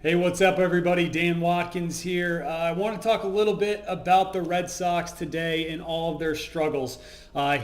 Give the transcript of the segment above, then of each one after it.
Hey, what's up, everybody? Dan Watkins here. I want to talk a little bit about the Red Sox today and all of their struggles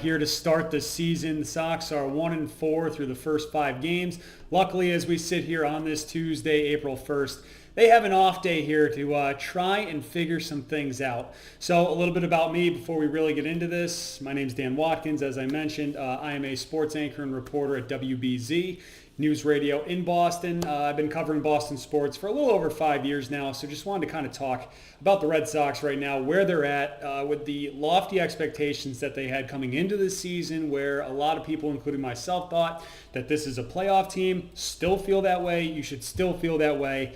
here to start the season. The Sox are 1-4 through the first 5 games. Luckily, as we sit here on this Tuesday, April 1st, they have an off day here to try and figure some things out. So, a little bit about me before we really get into this. My name's Dan Watkins. As I mentioned, I am a sports anchor and reporter at WBZ News Radio in Boston. I've been covering Boston sports for a little over 5 years now, so just wanted to kind of talk about the Red Sox right now, where they're at with the lofty expectations that they had coming into the season, where a lot of people, including myself, thought that this is a playoff team. Still feel that way. You should still feel that way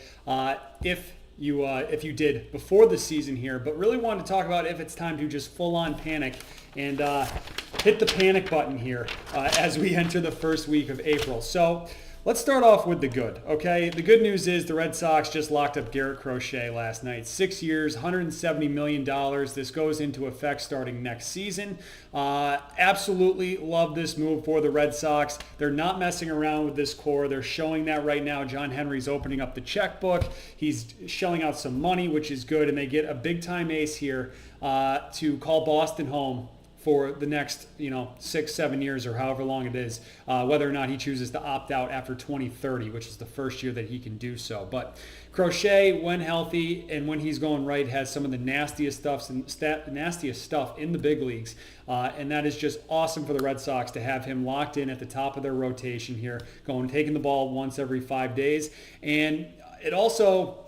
if you did before the season here, but really wanted to talk about if it's time to just full-on panic and hit the panic button here as we enter the first week of April. So let's start off with the good, okay? The good news is the Red Sox just locked up Garrett Crochet last night. 6 years, $170 million. This goes into effect starting next season. Absolutely love this move for the Red Sox. They're not messing around with this core. They're showing that right now. John Henry's opening up the checkbook. He's shelling out some money, which is good, and they get a big-time ace here to call Boston home for the next 6-7 years or however long it is, whether or not he chooses to opt out after 2030, which is the first year that he can do so. But Crochet, when healthy and when he's going right, has some of the nastiest stuff in the big leagues, and that is just awesome for the Red Sox to have him locked in at the top of their rotation here, taking the ball once every 5 days. And it also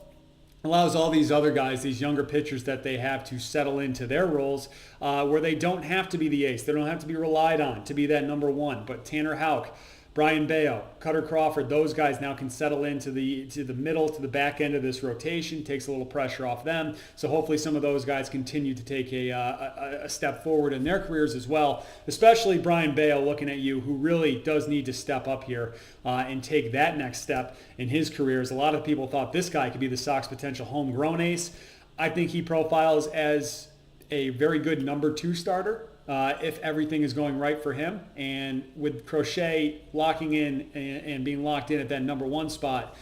allows all these other guys, these younger pitchers that they have, to settle into their roles where they don't have to be the ace. They don't have to be relied on to be that number one. But Tanner Houck, Brian Bayo, Cutter Crawford, those guys now can settle into the middle, to the back end of this rotation, takes a little pressure off them. So hopefully some of those guys continue to take a step forward in their careers as well, especially Brian Bayo, looking at you, who really does need to step up here and take that next step in his career. As a lot of people thought this guy could be the Sox potential homegrown ace. I think he profiles as a very good number 2 starter. If everything is going right for him. And with Crochet locking in and being locked in at that number 1 spot,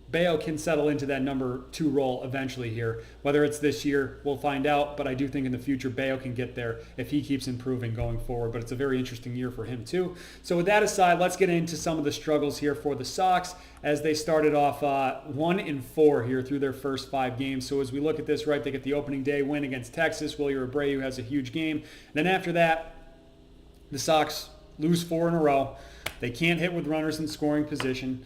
Bayo can settle into that number 2 role eventually here. Whether it's this year, we'll find out, but I do think in the future Bayo can get there if he keeps improving going forward. But it's a very interesting year for him too. So with that aside, let's get into some of the struggles here for the Sox as they started off 1-4 here through their first 5 games. So as we look at this, right, they get the opening day win against Texas. Wilyer Abreu has a huge game. And then after that, the Sox lose 4 in a row. They can't hit with runners in scoring position.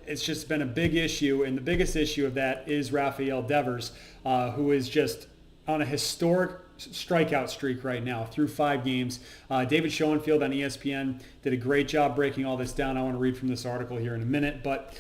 It's just been a big issue, and the biggest issue of that is Rafael Devers, who is just on a historic strikeout streak right now through 5 games. David Schoenfield on ESPN did a great job breaking all this down. I want to read from this article here in a minute, but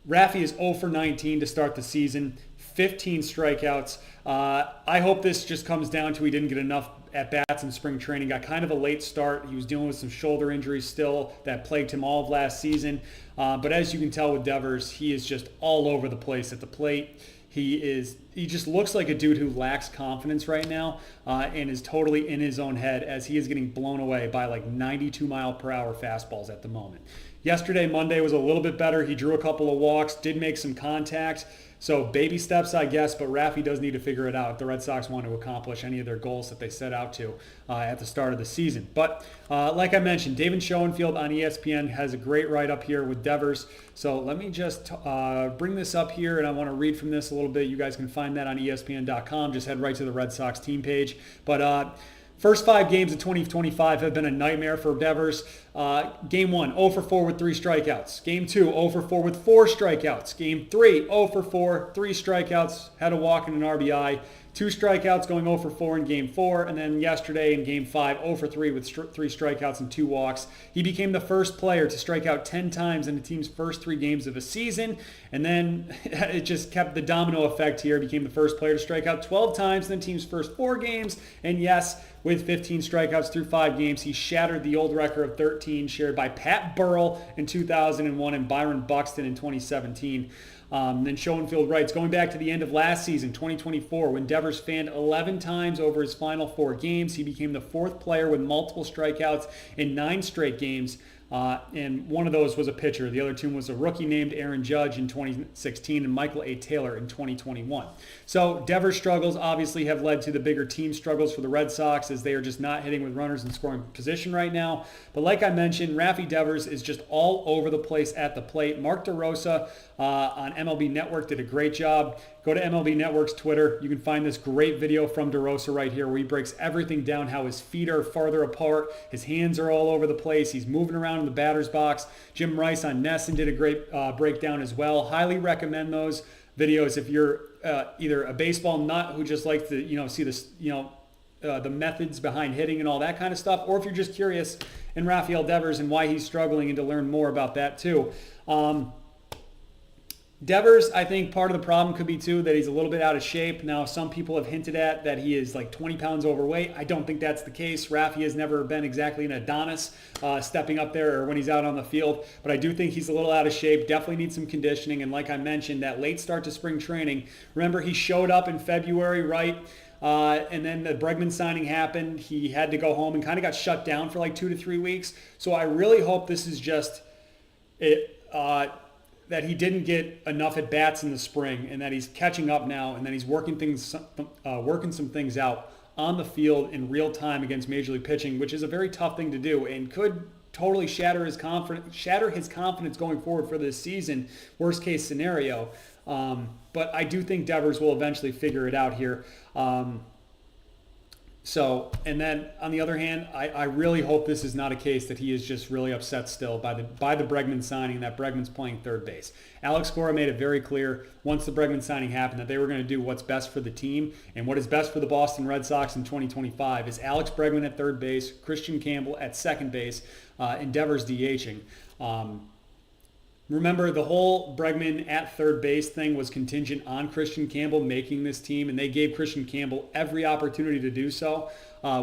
Rafi is 0 for 19 to start the season, 15 strikeouts. I hope this just comes down to he didn't get enough at-bats in spring training, got kind of a late start. He was dealing with some shoulder injuries still that plagued him all of last season. But as you can tell with Devers, he is just all over the place at the plate. He just looks like a dude who lacks confidence right now and is totally in his own head as he is getting blown away by like 92-mile-per-hour fastballs at the moment. Yesterday, Monday, was a little bit better. He drew a couple of walks, did make some contact. So baby steps, I guess, but Rafi does need to figure it out if the Red Sox want to accomplish any of their goals that they set out to at the start of the season. But like I mentioned, David Schoenfield on ESPN has a great write-up here with Devers. So let me just bring this up here, and I want to read from this a little bit. You guys can find that on ESPN.com. Just head right to the Red Sox team page. But first 5 games of 2025 have been a nightmare for Devers. Game 1, 0 for 4 with 3 strikeouts. Game 2, 0 for 4 with 4 strikeouts. Game 3, 0 for 4, 3 strikeouts, had a walk and an RBI. 2 strikeouts, going 0 for 4 in Game 4. And then yesterday in Game 5, 0 for 3 with 3 strikeouts and 2 walks. He became the first player to strike out 10 times in the team's first 3 games of a season. And then it just kept the domino effect here. Became the first player to strike out 12 times in the team's first 4 games. And yes, with 15 strikeouts through 5 games, he shattered the old record of 13 shared by Pat Burrell in 2001 and Byron Buxton in 2017. Then Schoenfield writes, going back to the end of last season, 2024, when Devers fanned 11 times over his final 4 games, he became the 4th player with multiple strikeouts in 9 straight games. And one of those was a pitcher. The other two was a rookie named Aaron Judge in 2016 and Michael A. Taylor in 2021. So Devers' struggles obviously have led to the bigger team struggles for the Red Sox, as they are just not hitting with runners in scoring position right now. But like I mentioned, Rafi Devers is just all over the place at the plate. Mark DeRosa on MLB Network did a great job. Go to MLB Network's Twitter. You can find this great video from DeRosa right here where he breaks everything down, how his feet are farther apart, his hands are all over the place, he's moving around in the batter's box. Jim Rice on NESN did a great breakdown as well. Highly recommend those videos if you're either a baseball nut who just likes to see this, the methods behind hitting and all that kind of stuff, or if you're just curious in Rafael Devers and why he's struggling and to learn more about that too. Devers, I think part of the problem could be too that he's a little bit out of shape. Now, some people have hinted at that he is like 20 pounds overweight. I don't think that's the case. Rafi has never been exactly an Adonis stepping up there or when he's out on the field. But I do think he's a little out of shape. Definitely needs some conditioning. And like I mentioned, that late start to spring training. Remember, he showed up in February, right? And then the Bregman signing happened. He had to go home and kind of got shut down for like 2 to 3 weeks. So I really hope this is just it. That he didn't get enough at bats in the spring, and that he's catching up now, and that he's working some things out on the field in real time against Major League pitching, which is a very tough thing to do and could totally shatter his confidence going forward for this season. Worst case scenario, but I do think Devers will eventually figure it out here. And then on the other hand, I really hope this is not a case that he is just really upset still by the Bregman signing, that Bregman's playing third base. Alex Cora made it very clear once the Bregman signing happened that they were going to do what's best for the team, and what is best for the Boston Red Sox in 2025 is Alex Bregman at third base, Christian Campbell at second base, and Devers DHing. Remember, the whole Bregman at third base thing was contingent on Christian Campbell making this team, and they gave Christian Campbell every opportunity to do so,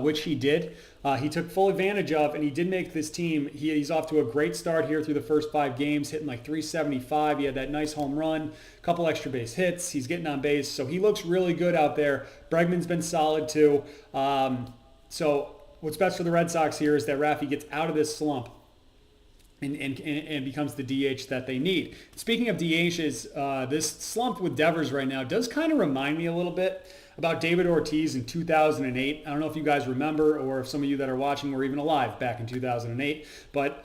which he did. He took full advantage of, and he did make this team. He's off to a great start here through the first 5 games, hitting like 375. He had that nice home run, couple extra base hits. He's getting on base, so he looks really good out there. Bregman's been solid too. So what's best for the Red Sox here is that Rafi gets out of this slump and becomes the DH that they need. Speaking of DHs, this slump with Devers right now does kind of remind me a little bit about David Ortiz in 2008. I don't know if you guys remember, or if some of you that are watching were even alive back in 2008, but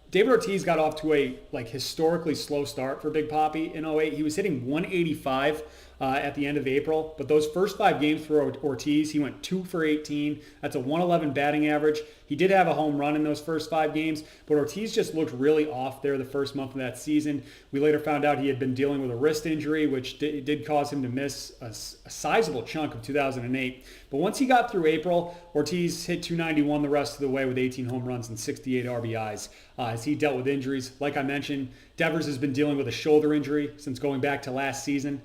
David Ortiz got off to a historically slow start for Big Papi in 08. He was hitting 185 at the end of April, but those first 5 games for Ortiz, he went 2 for 18. That's a 111 batting average. He did have a home run in those first 5 games, but Ortiz just looked really off there the first month of that season. We later found out he had been dealing with a wrist injury, which did cause him to miss a sizable chunk of 2008. But once he got through April, Ortiz hit 291 the rest of the way with 18 home runs and 68 RBIs as he dealt with injuries. Like I mentioned, Devers has been dealing with a shoulder injury since going back to last season.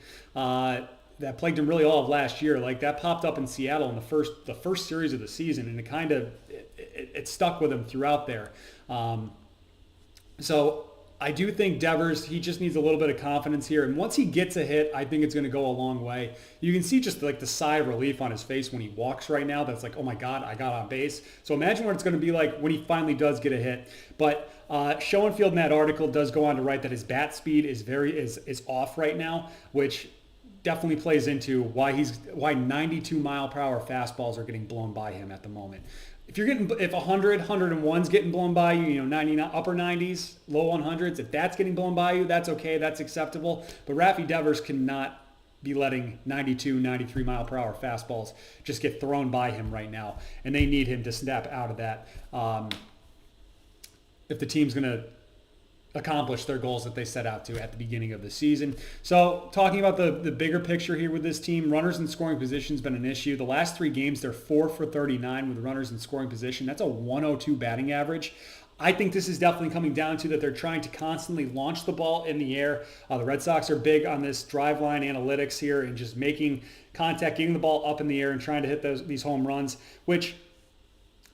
That plagued him really all of last year. Like, that popped up in Seattle in the first series of the season, and it stuck with him throughout there. So I do think Devers, he just needs a little bit of confidence here. And once he gets a hit, I think it's going to go a long way. You can see just like the sigh of relief on his face when he walks right now. That's like, oh my God, I got on base. So imagine what it's going to be like when he finally does get a hit. But Schoenfield in that article does go on to write that his bat speed is off right now, which definitely plays into why 92 mile per hour fastballs are getting blown by him at the moment. If 100, 101's getting blown by you, 99, upper 90s, low 100s, if that's getting blown by you, that's okay, that's acceptable. But Rafi Devers cannot be letting 92, 93 mile per hour fastballs just get thrown by him right now. And they need him to snap out of that if the team's going to accomplish their goals that they set out to at the beginning of the season. So talking about the bigger picture here with this team, runners in scoring position has been an issue. The last 3 games, they're 4 for 39 with runners in scoring position. That's a 102 batting average. I think this is definitely coming down to that they're trying to constantly launch the ball in the air. The Red Sox are big on this drive line analytics here and just making contact, getting the ball up in the air and trying to hit these home runs, which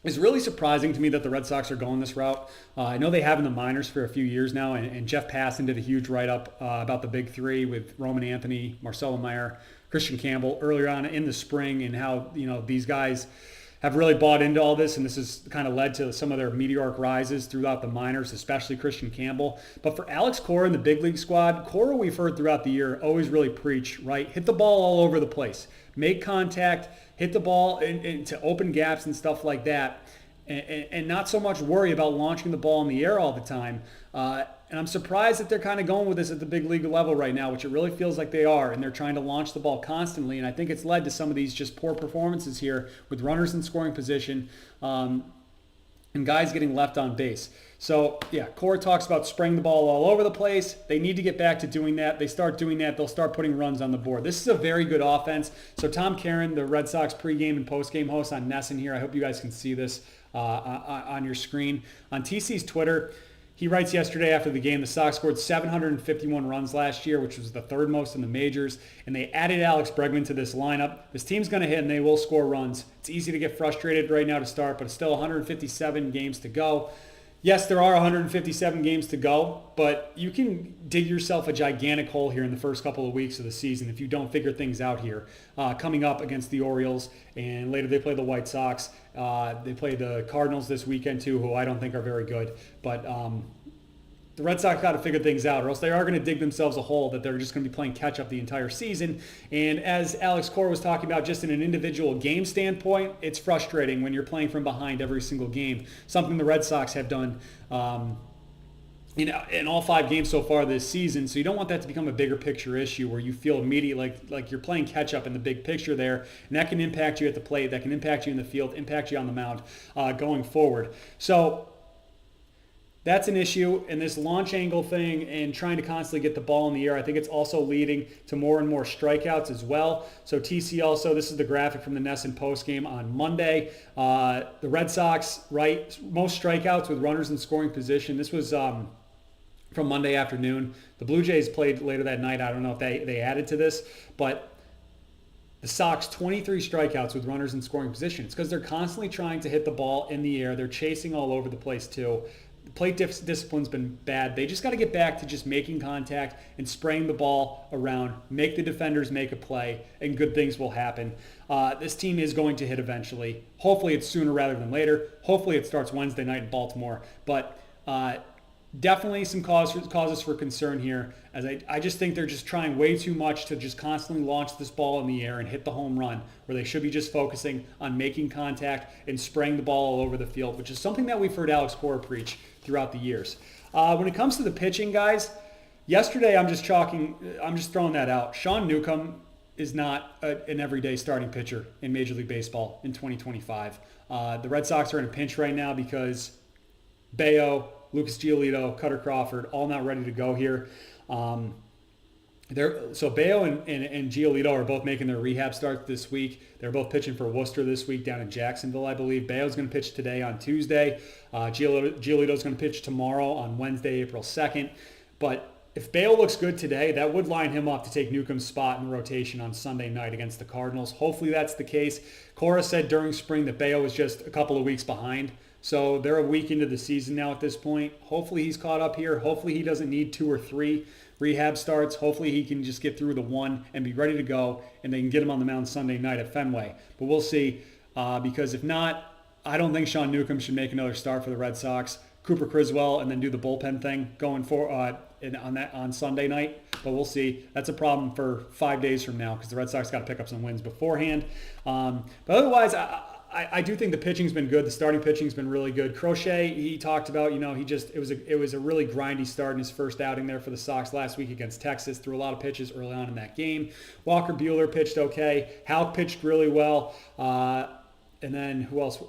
is really surprising to me that the Red Sox are going this route. I know they have in the minors for a few years now, and Jeff Passan did a huge write-up about the big 3 with Roman Anthony, Marcelo Meyer, Christian Campbell earlier on in the spring, and how these guys have really bought into all this, and this has kind of led to some of their meteoric rises throughout the minors, especially Christian Campbell. But for Alex Cora and the big league squad, Cora, we've heard throughout the year, always really preach, right? Hit the ball all over the place. Make contact, hit the ball into open gaps and stuff like that, and not so much worry about launching the ball in the air all the time. And I'm surprised that they're kind of going with this at the big league level right now, which it really feels like they are, and they're trying to launch the ball constantly. And I think it's led to some of these just poor performances here with runners in scoring position and guys getting left on base. So, yeah, Cora talks about spraying the ball all over the place. They need to get back to doing that. They start doing that, they'll start putting runs on the board. This is a very good offense. So Tom Caron, the Red Sox pregame and postgame host on NESN here, I hope you guys can see this on your screen. On TC's Twitter, he writes yesterday after the game, the Sox scored 751 runs last year, which was the third most in the majors, and they added Alex Bregman to this lineup. This team's going to hit, and they will score runs. It's easy to get frustrated right now to start, but it's still 157 games to go. Yes, there are 157 games to go, but you can dig yourself a gigantic hole here in the first couple of weeks of the season if you don't figure things out here. Coming up against the Orioles, and later they play the White Sox. They play the Cardinals this weekend too, who I don't think are very good. But the Red Sox got to figure things out, or else they are going to dig themselves a hole that they're just going to be playing catch-up the entire season. And as Alex Cora was talking about, just in an individual game standpoint, it's frustrating when you're playing from behind every single game, something the Red Sox have done in all 5 games so far this season. So you don't want that to become a bigger picture issue where you feel immediately like you're playing catch-up in the big picture there, and that can impact you at the plate, that can impact you in the field, impact you on the mound going forward. So that's an issue, and this launch angle thing and trying to constantly get the ball in the air, I think it's also leading to more and more strikeouts as well. So TC also, this is the graphic from the NESN postgame on Monday. The Red Sox, right, most strikeouts with runners in scoring position. This was from Monday afternoon. The Blue Jays played later that night. I don't know if they added to this, but the Sox, 23 strikeouts with runners in scoring position. It's because they're constantly trying to hit the ball in the air. They're chasing all over the place too. The plate discipline's been bad. They just got to get back to just making contact and spraying the ball around, make the defenders make a play, and good things will happen. This team is going to hit eventually. Hopefully it's sooner rather than later. Hopefully it starts Wednesday night in Baltimore. But definitely some causes for concern here, as I just think they're just trying way too much to just constantly launch this ball in the air and hit the home run, where they should be just focusing on making contact and spraying the ball all over the field, which is something that we've heard Alex Cora preach throughout the years. When it comes to the pitching, guys, yesterday I'm just throwing that out. Sean Newcomb is not an everyday starting pitcher in Major League Baseball in 2025. The Red Sox are in a pinch right now because Bello, Lucas Giolito, Cutter Crawford, all not ready to go here. So Bello and Giolito are both making their rehab start this week. They're both pitching for Worcester this week down in Jacksonville, I believe. Bello's going to pitch today on Tuesday. Giolito's going to pitch tomorrow on Wednesday, April 2nd. But if Bello looks good today, that would line him up to take Newcomb's spot in the rotation on Sunday night against the Cardinals. Hopefully that's the case. Cora said during spring that Bello was just a couple of weeks behind. So they're a week into the season now at this point. Hopefully he's caught up here. Hopefully he doesn't need 2 or 3 rehab starts. Hopefully he can just get through the one and be ready to go, and they can get him on the mound Sunday night at Fenway. But we'll see, because if not, I don't think Sean Newcomb should make another start for the Red Sox. Cooper Criswell, and then do the bullpen thing going for on Sunday night. But we'll see. That's a problem for 5 days from now, because the Red Sox got to pick up some wins beforehand. But otherwise, I do think the pitching's been good. The starting pitching's been really good. Crochet, he talked about, it was a really grindy start in his first outing there for the Sox last week against Texas. Threw a lot of pitches early on in that game. Walker Buehler pitched okay. Houck pitched really well. And then who else?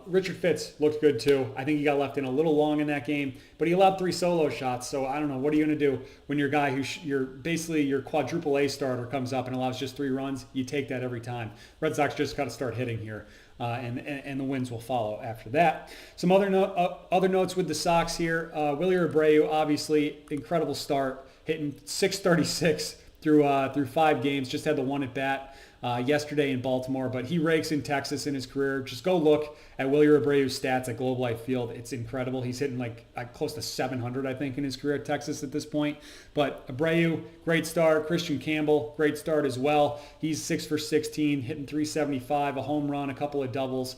Richard Fitz looked good too. I think he got left in a little long in that game, but he allowed 3 solo shots. So I don't know. What are you going to do when your guy your quadruple A starter comes up and allows just 3 runs? You take that every time. Red Sox just got to start hitting here. And the wins will follow after that. Some other notes with the Sox here. Willy Abreu, obviously, incredible start, hitting .636 through 5 games. Just had the one at bat. yesterday in Baltimore, but he rakes in Texas in his career. Just go look at Willie Abreu's stats at Globe Life Field. It's incredible. He's hitting like close to 700, I think, in his career at Texas at this point. But Abreu, great start. Christian Campbell, great start as well. He's 6 for 16, hitting 375, a home run, a couple of doubles.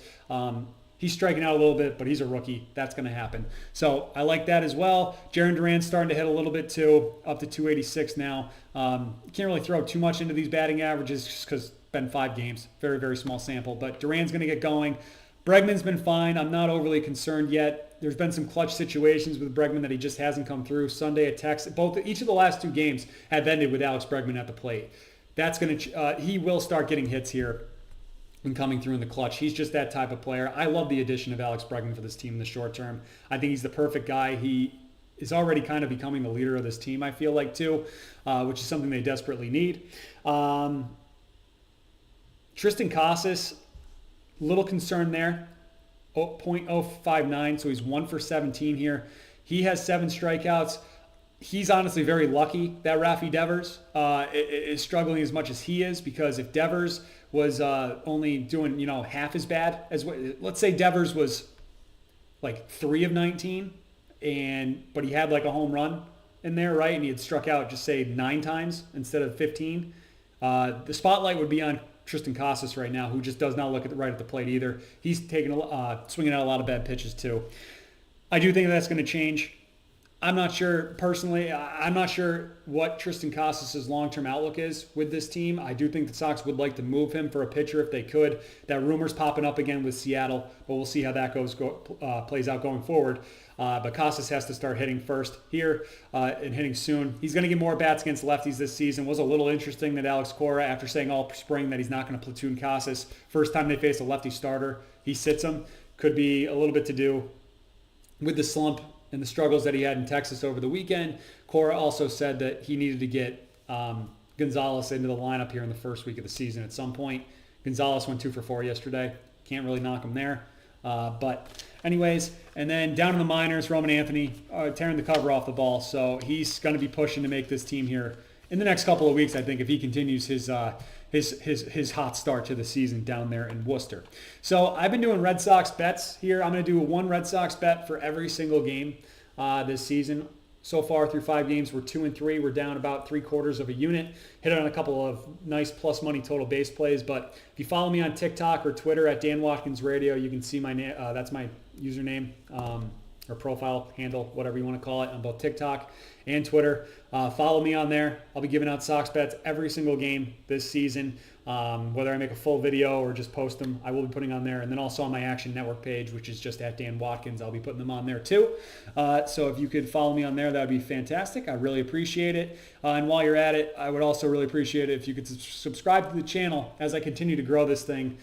He's striking out a little bit, but he's a rookie. That's going to happen. So I like that as well. Jarren Duran's starting to hit a little bit too, up to 286 now. Can't really throw too much into these batting averages just because it's been 5 games. Very, very small sample. But Duran's going to get going. Bregman's been fine. I'm not overly concerned yet. There's been some clutch situations with Bregman that he just hasn't come through. Sunday at Texas, each of the last 2 games have ended with Alex Bregman at the plate. That's going to he will start getting hits here and coming through in the clutch. He's just that type of player. I love the addition of Alex Bregman for this team in the short term. I think he's the perfect guy. He is already kind of becoming the leader of this team, I feel like, too, which is something they desperately need. Triston Casas, little concern there, 0.059, so he's 1 for 17 here. He has 7 strikeouts. He's honestly very lucky that Rafi Devers is struggling as much as he is, because if Devers was only doing, half as bad as let's say Devers was like 3 of 19, but he had like a home run in there, right? And he had struck out just say 9 times instead of 15. The spotlight would be on Triston Casas right now, who just does not look right at the plate either. He's swinging out a lot of bad pitches too. I do think that's going to change. I'm not sure, personally, I'm not sure what Triston Casas' long-term outlook is with this team. I do think the Sox would like to move him for a pitcher if they could. That rumor's popping up again with Seattle, but we'll see how that plays out going forward. But Casas has to start hitting first here and hitting soon. He's going to get more bats against lefties this season. It was a little interesting that Alex Cora, after saying all spring that he's not going to platoon Casas, first time they face a lefty starter, he sits him. Could be a little bit to do with the slump and the struggles that he had in Texas over the weekend. Cora also said that he needed to get Gonzalez into the lineup here in the first week of the season at some point. Gonzalez went 2 for 4 yesterday. Can't really knock him there. But anyways, and then down in the minors, Roman Anthony tearing the cover off the ball. So he's going to be pushing to make this team here in the next couple of weeks, I think, if he continues his hot start to the season down there in Worcester. So I've been doing Red Sox bets here. I'm going to do 1 Red Sox bet for every single game this season. So far through 5 games, we're 2-3. We're down about 3/4 of a unit. Hit on a couple of nice plus money total base plays. But if you follow me on TikTok or Twitter at Dan Watkins Radio, you can see my that's my username or profile handle, whatever you want to call it, on both TikTok and Twitter. Follow me on there. I'll be giving out Sox bets every single game this season. Whether I make a full video or just post them, I will be putting on there. And then also on my Action Network page, which is just at Dan Watkins, I'll be putting them on there too. So if you could follow me on there, that would be fantastic. I really appreciate it. And while you're at it, I would also really appreciate it if you could subscribe to the channel as I continue to grow this thing.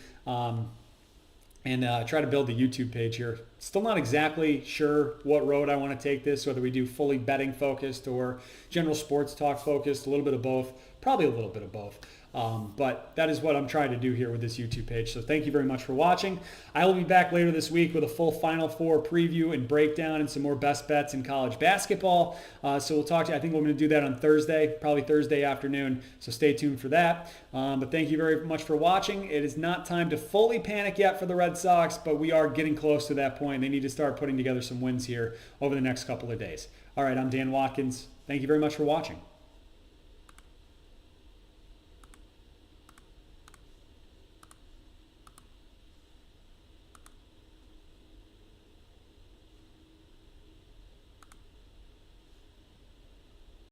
And try to build the YouTube page here. Still not exactly sure what road I want to take this, whether we do fully betting focused or general sports talk focused, a little bit of both, probably a little bit of both. But that is what I'm trying to do here with this YouTube page. So thank you very much for watching. I will be back later this week with a full Final Four preview and breakdown and some more best bets in college basketball. So we'll talk to you. I think we're going to do that on Thursday, probably Thursday afternoon. So stay tuned for that. But thank you very much for watching. It is not time to fully panic yet for the Red Sox, but we are getting close to that point. They need to start putting together some wins here over the next couple of days. All right, I'm Dan Watkins. Thank you very much for watching.